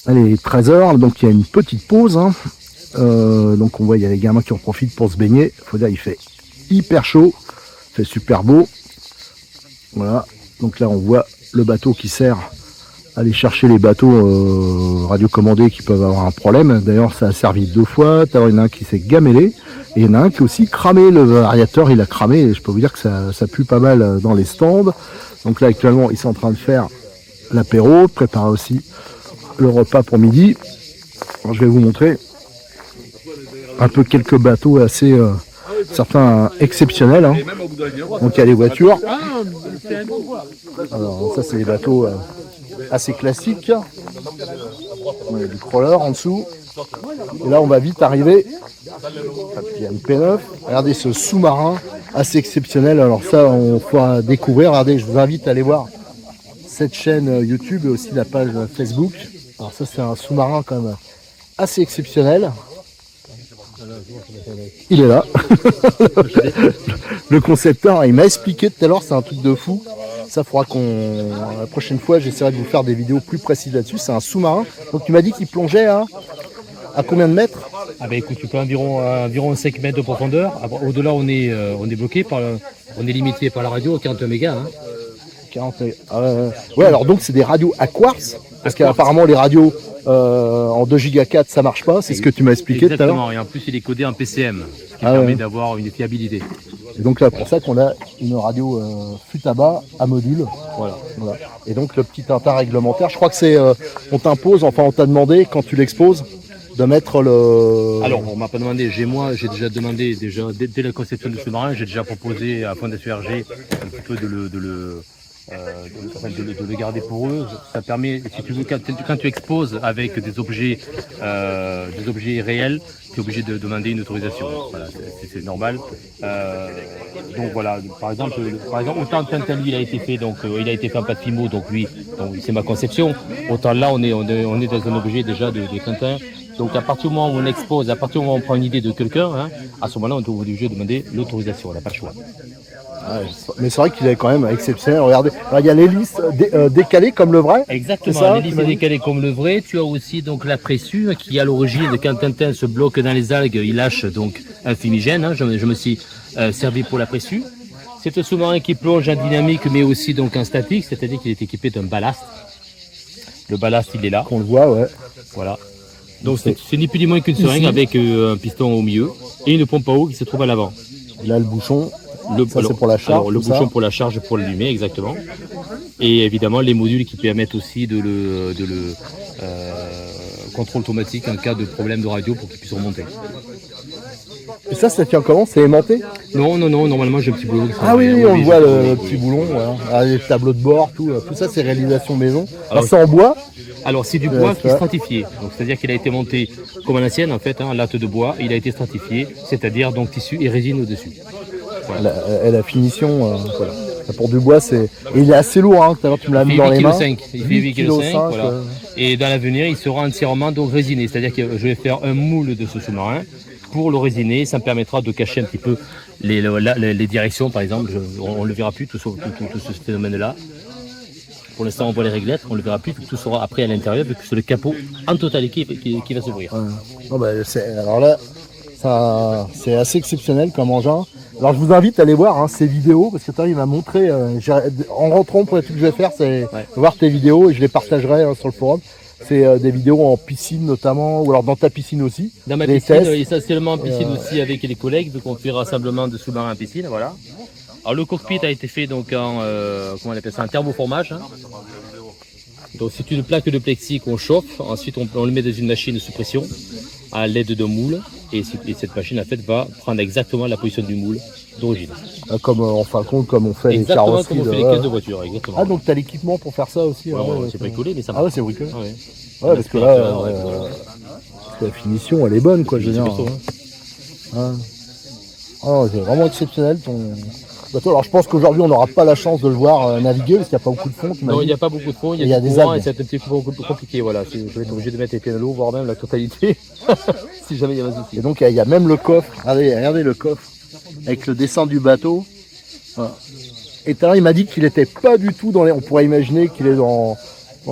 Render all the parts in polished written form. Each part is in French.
Allez, 13h, donc il y a une petite pause. Hein. Donc on voit, il y a les gamins qui en profitent pour se baigner. Faut dire, il fait hyper chaud, il fait super beau. Voilà, donc là on voit le bateau qui sert à aller chercher les bateaux radiocommandés qui peuvent avoir un problème. D'ailleurs, ça a servi 2 fois. Il y en a un qui s'est gamellé et il y en a un qui a aussi cramé. Le variateur, il a cramé. Et je peux vous dire que ça pue pas mal dans les stands. Donc là, actuellement, ils sont en train de faire l'apéro, préparer aussi le repas pour midi. Alors, je vais vous montrer un peu quelques bateaux assez certains exceptionnels. Hein. Donc il y a les voitures. Alors ça c'est les bateaux assez classiques. Il y a du crawler en dessous. Et là on va vite arriver. Il y a une P9. Regardez ce sous-marin assez exceptionnel. Alors ça on pourra découvrir. Regardez, je vous invite à aller voir cette chaîne YouTube et aussi la page Facebook. Alors ça c'est un sous-marin quand même assez exceptionnel. Il est là. Le concepteur, il m'a expliqué tout à l'heure, c'est un truc de fou. Ça fera la prochaine fois, j'essaierai de vous faire des vidéos plus précises là-dessus. C'est un sous-marin. Donc tu m'as dit qu'il plongeait à combien de mètres? Ah bah écoute, tu peux environ 5 mètres de profondeur. Au-delà, on est bloqué on est limité par la radio à 40 mégas. Hein. 40, ouais, alors donc c'est des radios à quartz, parce qu'apparemment les radios en 2 Go 4 ça marche pas, c'est ce que tu m'as expliqué tout à l'heure. Exactement, et en plus il est codé en PCM, ce qui permet d'avoir une fiabilité. Et donc là pour ça qu'on a une radio Futaba à module. Voilà. Et donc le petit inter réglementaire, je crois que c'est on t'impose, enfin on t'a demandé quand tu l'exposes de mettre le... Alors on m'a pas demandé, j'ai déjà demandé dès la conception du sous-marin, j'ai déjà proposé à Fondation RG un petit peu de le garder pour eux. Ça permet, si tu veux, quand tu exposes avec des objets réels, tu es obligé de demander une autorisation. Voilà, c'est normal. Donc voilà, par exemple, autant Tintin lui il a été fait, donc il a été fait en pâte Fimo, donc c'est ma conception. Autant là on est dans un objet déjà de Tintin. Donc à partir du moment où on expose, à partir du moment où on prend une idée de quelqu'un, hein, à ce moment-là on est obligé de demander l'autorisation, on n'a pas le choix. Mais c'est vrai qu'il est quand même exceptionnel. Regardez, alors, il y a l'hélice décalée comme le vrai. Exactement, l'hélice est décalée comme le vrai. Tu as aussi donc la pressure qui à l'origine, quand Tintin se bloque dans les algues, il lâche donc un fumigène. Hein. Je me suis servi pour la pressure. C'est un sous-marin qui plonge en dynamique mais aussi donc en statique, c'est-à-dire qu'il est équipé d'un ballast. Le ballast il est là. On le voit, ouais. Voilà. Donc c'est ni plus ni moins qu'une seringue avec un piston au milieu et une pompe à eau qui se trouve à l'avant. Et là le bouchon. C'est pour la charge. Alors, le bouchon pour la charge, pour l'allumer, exactement. Et évidemment, les modules qui permettent aussi de le contrôle automatique en cas de problème de radio pour qu'il puisse remonter. Et ça tient comment? C'est aimanté? Non, normalement j'ai un petit boulon. Ah oui, on voit le petit boulon, voilà. Les tableaux de bord, tout ça c'est réalisation maison. Alors c'est en bois? Alors c'est du bois qui est stratifié, donc c'est-à-dire qu'il a été monté comme à l'ancienne en fait, latte de bois, il a été stratifié, c'est-à-dire donc tissu et résine au-dessus. Voilà. La finition, voilà. Pour du bois, c'est. Et il est assez lourd, hein. Tu me l'as mis dans les mains. Il fait 8,5 kg. Voilà. Et dans l'avenir, il sera entièrement donc résiné. C'est-à-dire que je vais faire un moule de ce sous-marin pour le résiner. Ça me permettra de cacher un petit peu les directions, par exemple. On ne le verra plus, tout ce phénomène-là. Pour l'instant, on voit les réglettes, on ne le verra plus. Tout sera après à l'intérieur, vu que c'est le capot en totalité qui va s'ouvrir. Non, bah, alors là, c'est assez exceptionnel comme engin. Alors je vous invite à aller voir ces vidéos, parce que il m'a montré, en rentrant pour les trucs que je vais faire, c'est voir tes vidéos et je les partagerai sur le forum. C'est des vidéos en piscine notamment, ou alors dans ta piscine aussi. Dans ma piscine, essentiellement en piscine aussi avec les collègues, vu qu'on fait rassemblement de sous-marins en piscine, voilà. Alors le cockpit a été fait donc en, comment on appelle ça, un thermoformage. Hein. Donc c'est une plaque de plexi qu'on chauffe, ensuite on le met dans une machine sous pression à l'aide d'un moule et cette machine en fait va prendre exactement la position du moule d'origine. Comme en fin de compte, comme on fait les carrosseries. Exactement comme on fait les caisses de voiture, exactement. Ah donc tu as l'équipement pour faire ça aussi. C'est bricolé mais ça marche. Ah ouais, c'est bricolé. Ouais, parce que là, la finition elle est bonne quoi, je veux dire. Ah, c'est vraiment exceptionnel ton bateau. Alors je pense qu'aujourd'hui on n'aura pas la chance de le voir naviguer parce qu'il n'y a pas beaucoup de fond. Non, il n'y a pas beaucoup de fond, il y a des courants et c'est un petit peu compliqué. Voilà. Je vais être obligé de mettre les pieds dans l'eau, voire même la totalité, si jamais il y a un souci. Et donc il y a même le coffre. Regardez le coffre avec le dessin du bateau. Voilà. Et tout à l'heure il m'a dit qu'il n'était pas du tout dans les. On pourrait imaginer qu'il est dans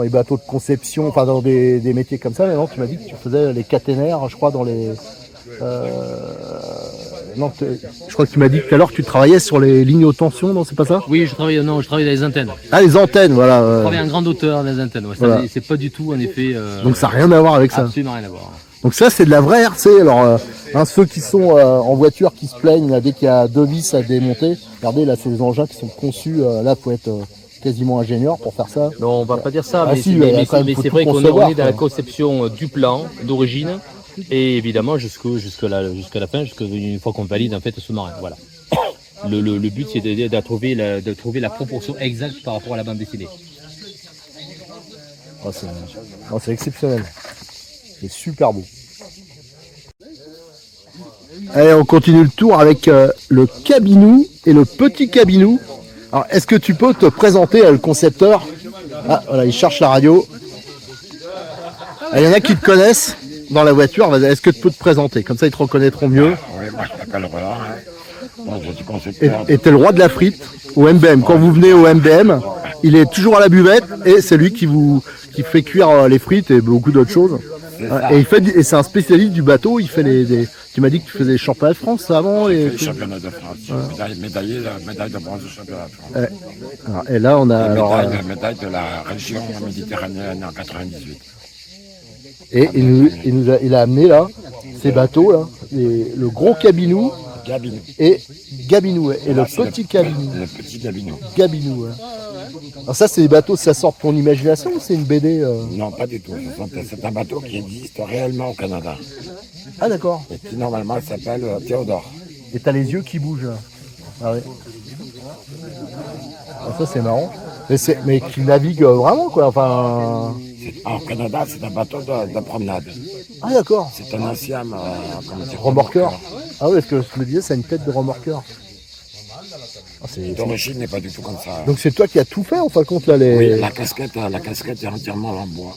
les bateaux de conception, enfin dans des métiers comme ça. Mais non, tu m'as dit que tu faisais les caténaires, je crois, dans les. Non, je crois que tu m'as dit tout à l'heure que tu travaillais sur les lignes haute tension, non, c'est pas ça? Oui, je travaille dans les antennes. Ah, les antennes, voilà. Je travaille en grande hauteur dans les antennes. Ouais, Voilà. C'est pas du tout, en effet. Donc ça n'a rien à voir avec ça. Absolument rien à voir. Donc ça, c'est de la vraie RC. Alors, ceux qui sont en voiture qui se plaignent là, dès qu'il y a 2 vis à démonter, regardez, là, c'est des engins qui sont conçus. Là, faut être quasiment ingénieur pour faire ça. Non, on va pas dire ça, Ah mais, si, mais c'est vrai qu'on est dans la quoi. conception du plan d'origine et évidemment jusqu'à la fin, une fois qu'on valide en fait ce sous-marin. Voilà. Le but c'est de trouver la proportion exacte par rapport à la bande dessinée. Oh, c'est exceptionnel. C'est super beau. Allez, on continue le tour avec le cabinou et le petit cabinou. Alors, est-ce que tu peux te présenter le concepteur? Ah, voilà, il cherche la radio. Il y en a qui te connaissent dans la voiture. Est-ce que tu peux te présenter? Comme ça, ils te reconnaîtront mieux. Oui, moi je m'appelle Roland. Moi, je suis concepteur. Et t'es le roi de la frite au MBM. Quand vous venez au MBM, il est toujours à la buvette et c'est lui qui fait cuire les frites et beaucoup d'autres choses. Et c'est un spécialiste du bateau. Il fait tu m'as dit que tu faisais les championnats de France avant. Les championnats de France. Médaille de bronze du championnat de France. Et là, on a Médaille de la région méditerranéenne en 98. Et il a amené là ces bateaux là, le gros cabinou. Gabinou. Et Gabinou, et le petit cabinou. Le petit Gabinou. Gabinou, ouais. Alors ça, c'est des bateaux, ça sort de ton imagination ou c'est une BD Non, pas du tout. C'est un bateau qui existe réellement au Canada. Ah d'accord. Et qui normalement s'appelle Théodore. Et t'as les yeux qui bougent là. Ah oui. Ah, ça c'est marrant. Mais qui navigue vraiment quoi. Enfin. Au Canada, c'est un bateau de promenade. Ah d'accord. C'est un ancien remorqueur. Ah oui, parce que je me disais, ça a une tête de remorqueur. Ah, d'origine n'est pas du tout comme ça. Donc c'est toi qui as tout fait en fin de compte là les. Oui, la casquette est entièrement en bois.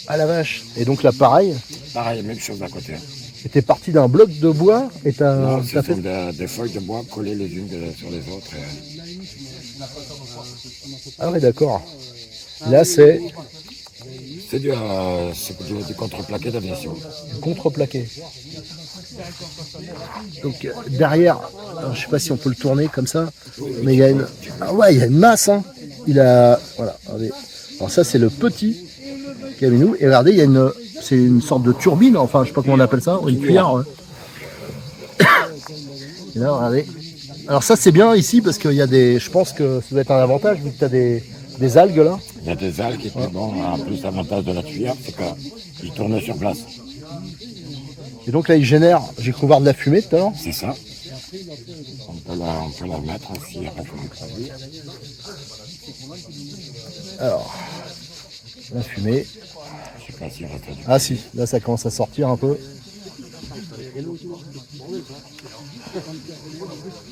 Ah la vache. Et donc là pareil. Pareil, même chose à côté. Et t'es parti d'un bloc de bois et Non, t'as fait des feuilles de bois collées les unes sur les autres. Ah oui d'accord. Là c'est. C'est du contreplaqué d'aviation. Du contreplaqué. Donc derrière, alors, je sais pas si on peut le tourner comme ça, mais il y a une. Ah ouais, il y a une masse, hein. Il a. Voilà. Regardez. Alors ça c'est le petit cabinou. Et regardez, il y a c'est une sorte de turbine, enfin je sais pas comment on appelle ça, une cuillère. Ouais. Et là, regardez. Alors ça c'est bien ici parce qu'il y a des. Je pense que ça doit être un avantage vu que tu as des algues là. Il y a des algues et puis bon, en plus l'avantage de la cuillère, c'est qu'il tourne sur place. Et donc là il génère, j'ai cru voir de la fumée tout à l'heure. C'est ça. On peut la mettre aussi après comme produit. Alors, la fumée. Je sais pas s'il reste du. Ah si, là ça commence à sortir un peu.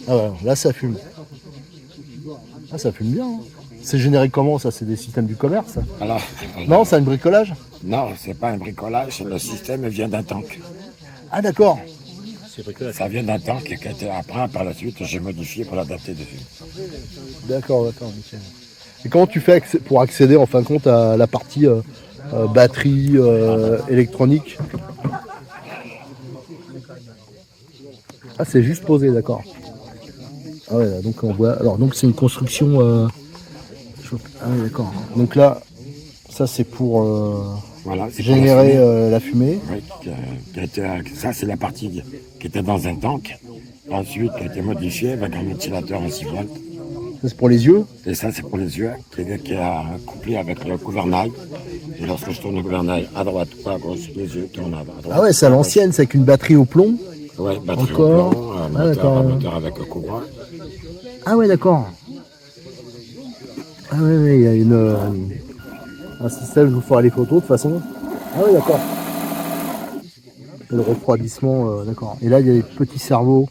Ah ouais, là ça fume. Ah ça fume bien. Hein. C'est généré comment ça? C'est des systèmes du commerce ça? Alors, non, c'est un bricolage? Non, c'est pas un bricolage, le système vient d'un tank. Ah d'accord. Ça vient d'un tank qui a été après, par la suite, j'ai modifié pour l'adapter dessus. D'accord, nickel. Et comment tu fais pour accéder en fin de compte à la partie batterie électronique? Ah c'est juste posé, d'accord. Ah ouais, donc on voit. Alors donc c'est une construction. Ah oui, d'accord. Donc là, ça c'est pour voilà, générer la fumée. Oui, ça c'est la partie qui était dans un tank. Ensuite, qui a été modifiée avec un ventilateur en 6 volts. Ça c'est pour les yeux. Et ça c'est pour les yeux, qui est couplé avec le gouvernail. Et lorsque je tourne le gouvernail à droite ou à gauche, les yeux tournent à droite. Ah ouais, c'est à l'ancienne, c'est avec une batterie au plomb. Oui, batterie encore. au plomb, moteur avec courant. Ah ouais, d'accord. Ah ouais, il y a un système, je vous ferai les photos de toute façon. Ah ouais, d'accord. Le refroidissement, d'accord. Et là, il y a des petits cerveaux.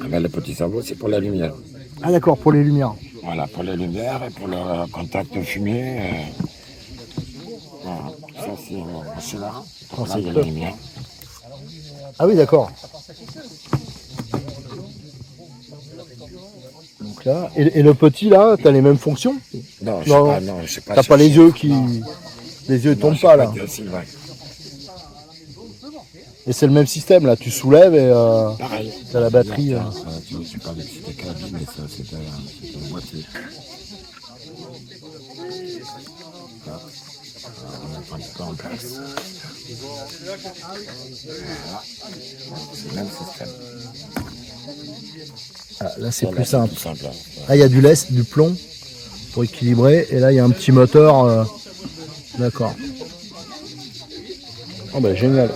Ah ben, le petit cerveau, c'est pour la lumière. Ah d'accord, pour les lumières. Voilà, pour les lumières et pour le contact fumé. Voilà, ça c'est là. Oh, Donc là, c'est il y a top. la lumière. Ah oui, d'accord. Donc là, et le petit là, t'as les mêmes fonctions? Non, je sais pas. T'as pas les yeux qui... Les yeux tombent pas là. Ouais. Et c'est le même système là, tu soulèves et Pareil. t'as la batterie. Je sais pas si c'était cabine, mais ça c'était une boîtier. On va prendre ça en place. Voilà. C'est le même système. Ah, là c'est Là, plus c'est simple. plus simple, là. Là il y a du lest, du plomb pour équilibrer. Et là il y a un petit moteur. D'accord. Oh bah génial.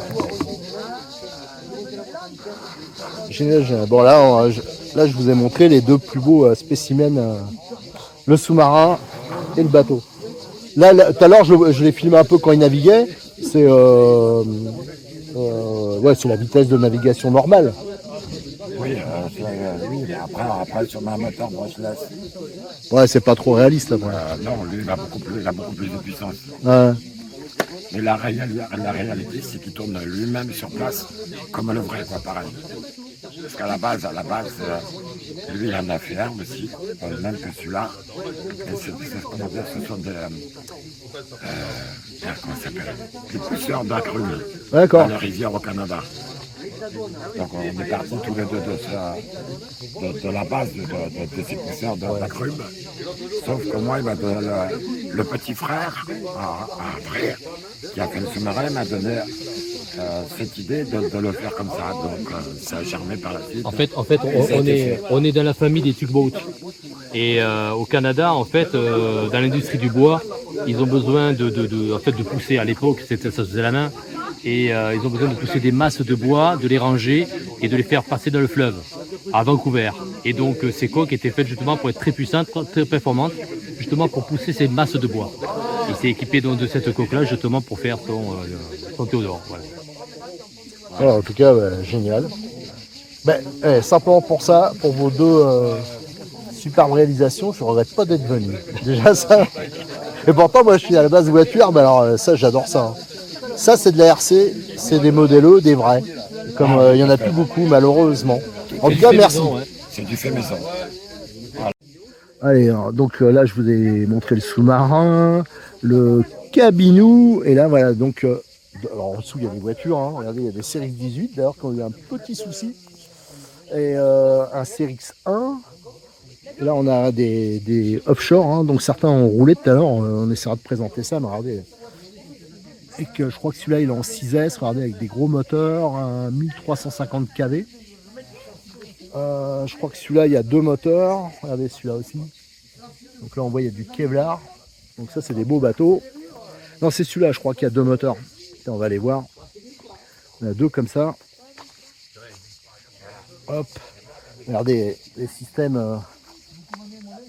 Génial, génial. Bon là, là je vous ai montré les deux plus beaux spécimens. Le sous-marin et le bateau. Là tout à l'heure je l'ai filmé un peu quand il naviguait. C'est ouais, c'est la vitesse de navigation normale. Oui, oui, mais après sur ma moteur brushless. Ouais, c'est pas trop réaliste après. Non, lui, il a beaucoup plus de puissance. Ouais. Mais la réalité, c'est qu'il tourne lui-même sur place, comme le vrai, quoi, pareil. Parce qu'à la base, lui, il en a fait un aussi, même que celui-là. Et ce sont comment ça s'appelle, des pousseurs d'acrumes D'accord. dans les rivières au Canada. Donc on est partis tous les deux de la base de ces pousseurs d'acrumes. Sauf que moi, le petit frère, après, qui a fait le sous-marin, m'a donné cette idée de le faire comme ça. Donc ça a germé par la suite. En fait, on est dans la famille des tugboats. Et au Canada, en fait, dans l'industrie du bois, ils ont besoin en fait, de pousser. À l'époque, ça se faisait à la main. Et ils ont besoin de pousser des masses de bois, de les ranger et de les faire passer dans le fleuve, à Vancouver. Et donc ces coques étaient faites justement pour être très puissantes, très performantes, justement pour pousser ces masses de bois. Il s'est équipé donc de cette coque-là justement pour faire son Théodore. Voilà. Ouais, en tout cas, génial. Ben, simplement pour ça, pour vos deux superbes réalisations, je regrette pas d'être venu. Déjà ça. Et pourtant, moi, je suis à la base voiture, mais alors ça, j'adore ça. Hein. Ça, c'est de la RC, c'est des modélos, des vrais. Comme il y en a plus beaucoup, malheureusement. En tout cas, merci. Maison, ouais. C'est du fait maison. Allez, alors, donc là, je vous ai montré le sous-marin, le cabinou, et là, voilà, donc, alors en dessous, il y a des voitures, hein. Regardez, il y a des Cérix 18, d'ailleurs, qui ont eu un petit souci, et un Cérix 1, et là, on a des offshore, hein. Donc certains ont roulé tout à l'heure, on essaiera de présenter ça, mais regardez, et que je crois que celui-là, il est en 6S, regardez, avec des gros moteurs, un 1350 kV. Je crois que celui-là, il y a deux moteurs. Regardez celui-là aussi. Donc là, on voit, il y a du Kevlar. Donc ça, c'est des beaux bateaux. Non, c'est celui-là, je crois qu'il y a deux moteurs. Tiens, on va aller voir. On a deux comme ça. Hop. Regardez les systèmes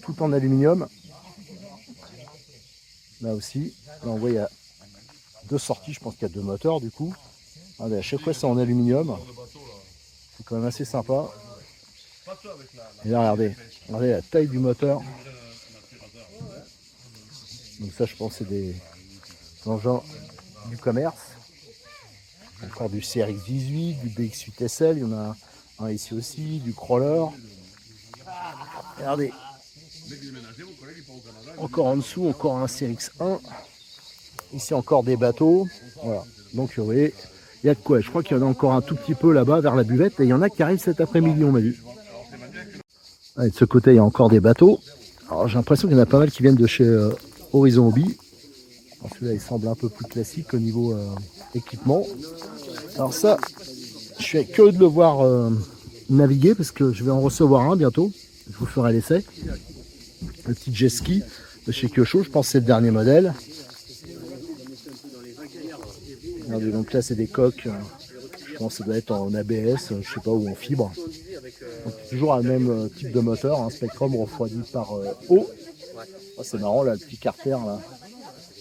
tout en aluminium. Là aussi. Là, on voit, il y a deux sorties. Je pense qu'il y a deux moteurs, du coup. Regardez, à chaque fois, c'est en aluminium. C'est quand même assez sympa. Et là, regardez la taille du moteur. Donc ça, je pense, c'est des engins du commerce. Encore du CRX-18, du BX-8 SL. Il y en a un ici aussi, du crawler. Regardez. Encore en dessous, encore un CRX-1. Ici, encore des bateaux. Voilà. Donc, vous voyez, il y a de quoi. Je crois qu'il y en a encore un tout petit peu là-bas, vers la buvette. Et il y en a qui arrivent cet après-midi, on m'a vu. Et de ce côté, il y a encore des bateaux. Alors, j'ai l'impression qu'il y en a pas mal qui viennent de chez Horizon Hobby. Celui-là, il semble un peu plus classique au niveau équipement. Alors ça, je suis curieux de le voir naviguer parce que je vais en recevoir un bientôt. Je vous ferai l'essai. Le petit jet ski de chez Kyosho, je pense que c'est le dernier modèle. Regardez, donc là, c'est des coques. Je pense que ça doit être en ABS, je sais pas, ou en fibre. Donc, toujours le même type de moteur, un Spectrum refroidi par eau. Oh, c'est marrant, là, le petit carter là,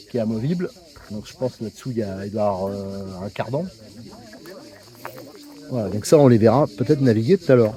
qui est amovible. Donc je pense que là-dessous, il doit y avoir un cardan. Voilà, donc ça, on les verra peut-être naviguer tout à l'heure.